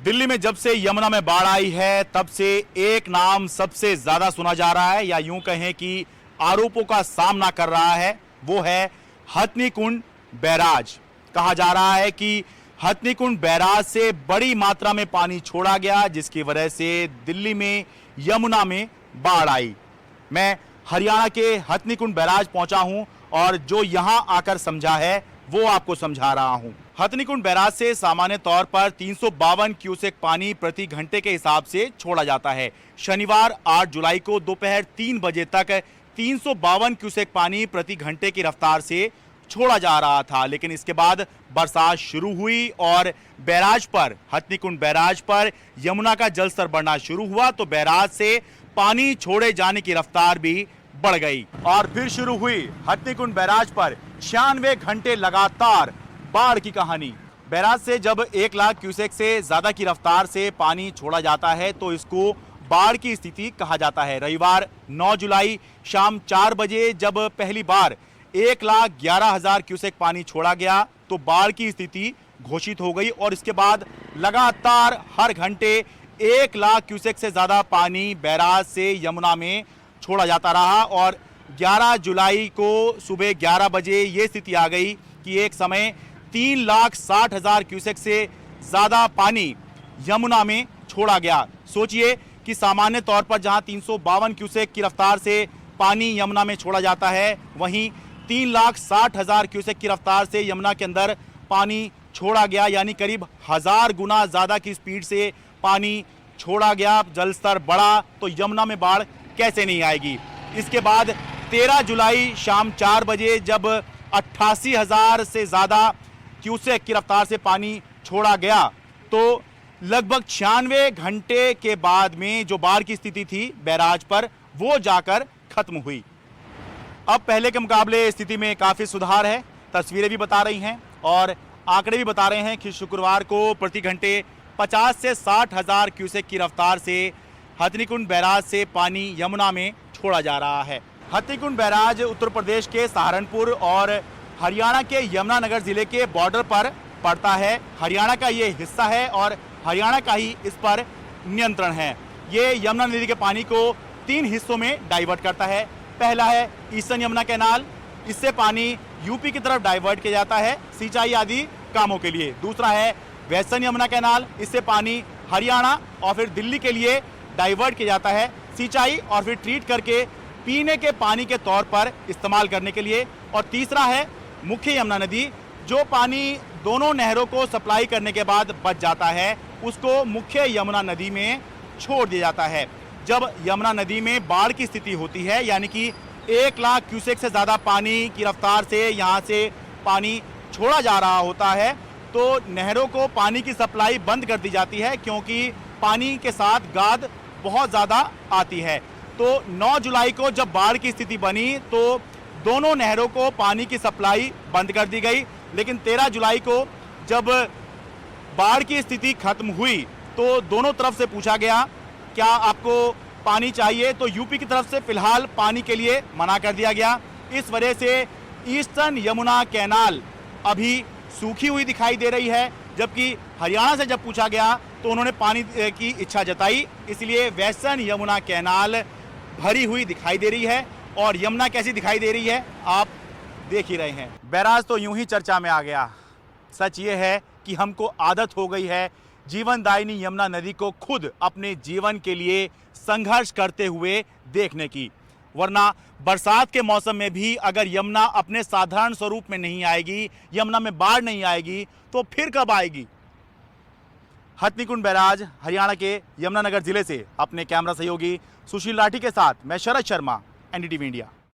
दिल्ली में जब से यमुना में बाढ़ आई है तब से एक नाम सबसे ज्यादा सुना जा रहा है, या यूं कहें कि आरोपों का सामना कर रहा है, वो है हथनीकुंड बैराज। कहा जा रहा है कि हथनीकुंड बैराज से बड़ी मात्रा में पानी छोड़ा गया, जिसकी वजह से दिल्ली में यमुना में बाढ़ आई। मैं हरियाणा के हथनीकुंड बैराज पहुंचा हूं और जो यहां आकर समझा है वो आपको समझा रहा हूं। हथनीकुंड बैराज से सामान्य तौर पर 352 क्यूसेक पानी प्रति घंटे के हिसाब से छोड़ा जाता है। शनिवार 8 जुलाई को दोपहर 3 बजे तक 352 क्यूसेक पानी प्रति घंटे की रफ्तार से छोड़ा जा रहा था, लेकिन इसके बाद बरसात शुरू हुई और बैराज पर, हथनीकुंड बैराज पर यमुना का जलस्तर बढ़ना शुरू हुआ तो बैराज से पानी छोड़े जाने की रफ्तार भी बढ़ गई और फिर शुरू हुई हथनीकुंड बैराज पर 96 घंटे लगातार बाढ़ की कहानी। बैराज से जब 1 लाख क्यूसेक से ज्यादा की रफ्तार से पानी छोड़ा जाता है तो इसको बाढ़ की स्थिति कहा जाता है। रविवार 9 जुलाई शाम 4 बजे जब पहली बार 1,11,000 क्यूसेक पानी छोड़ा गया तो बाढ़ की स्थिति घोषित हो गई और इसके बाद लगातार हर घंटे 1 लाख क्यूसेक से ज्यादा पानी बैराज से यमुना में छोड़ा जाता रहा और 11 जुलाई को सुबह 11 बजे ये स्थिति आ गई कि एक समय 3,60,000 क्यूसेक से ज्यादा पानी यमुना में छोड़ा गया। सोचिए कि सामान्य तौर पर जहां 352 क्यूसेक की रफ्तार से पानी यमुना में छोड़ा जाता है, वहीं 3,60,000 क्यूसेक की रफ्तार से यमुना के अंदर पानी छोड़ा गया, यानी करीब 1000 गुना ज्यादा की स्पीड से पानी छोड़ा गया। जलस्तर बढ़ा तो यमुना में बाढ़ कैसे नहीं आएगी। इसके बाद 13 जुलाई शाम 4 बजे जब 88,000 से ज्यादा क्यूसेक की रफ्तार से पानी छोड़ा गया तो लगभग 96 घंटे के बाद में जो बाढ़ की स्थिति थी बैराज पर वो जाकर खत्म हुई। अब पहले के मुकाबले स्थिति में काफी सुधार है। तस्वीरें भी बता रही हैं और आंकड़े भी बता रहे हैं कि शुक्रवार को प्रति घंटे 50 से 60,000 क्यूसेक की रफ्तार से हथनीकुंड बैराज से पानी यमुना में छोड़ा जा रहा है। हथनीकुंड बैराज उत्तर प्रदेश के सहारनपुर और हरियाणा के यमुनानगर जिले के बॉर्डर पर पड़ता है। हरियाणा का ये हिस्सा है और हरियाणा का ही इस पर नियंत्रण है। ये यमुना नदी के पानी को 3 हिस्सों में डाइवर्ट करता है। पहला है ईस्टर्न यमुना कैनाल, इससे पानी यूपी की तरफ डाइवर्ट किया जाता है सिंचाई आदि कामों के लिए। दूसरा है वेस्टर्न यमुना कैनाल, इससे पानी हरियाणा और फिर दिल्ली के लिए डाइवर्ट किया जाता है सिंचाई और फिर ट्रीट करके पीने के पानी के तौर पर इस्तेमाल करने के लिए। और तीसरा है मुख्य यमुना नदी, जो पानी दोनों नहरों को सप्लाई करने के बाद बच जाता है उसको मुख्य यमुना नदी में छोड़ दिया जाता है। जब यमुना नदी में बाढ़ की स्थिति होती है, यानी कि 1 लाख क्यूसेक से ज़्यादा पानी की रफ्तार से यहाँ से पानी छोड़ा जा रहा होता है तो नहरों को पानी की सप्लाई बंद कर दी जाती है, क्योंकि पानी के साथ गाद बहुत ज़्यादा आती है। तो 9 जुलाई को जब बाढ़ की स्थिति बनी तो दोनों नहरों को पानी की सप्लाई बंद कर दी गई, लेकिन 13 जुलाई को जब बाढ़ की स्थिति खत्म हुई तो दोनों तरफ से पूछा गया क्या आपको पानी चाहिए, तो यूपी की तरफ से फिलहाल पानी के लिए मना कर दिया गया। इस वजह से ईस्टर्न यमुना कैनाल अभी सूखी हुई दिखाई दे रही है, जबकि हरियाणा से जब पूछा गया तो उन्होंने पानी की इच्छा जताई, इसलिए वेस्टर्न यमुना कैनाल भरी हुई दिखाई दे रही है। और यमुना कैसी दिखाई दे रही है आप देख ही रहे हैं। बैराज तो यूं ही चर्चा में आ गया। सच ये है कि हमको आदत हो गई है जीवनदायिनी यमुना नदी को खुद अपने जीवन के लिए संघर्ष करते हुए देखने की, वरना बरसात के मौसम में भी अगर यमुना अपने साधारण स्वरूप में नहीं आएगी, यमुना में बाढ़ नहीं आएगी, तो फिर कब आएगी। हथनीकुंड बैराज हरियाणा के यमुनानगर जिले से अपने कैमरा सहयोगी सुशील लाठी के साथ मैं शरद शर्मा, एनडीटीवी इंडिया।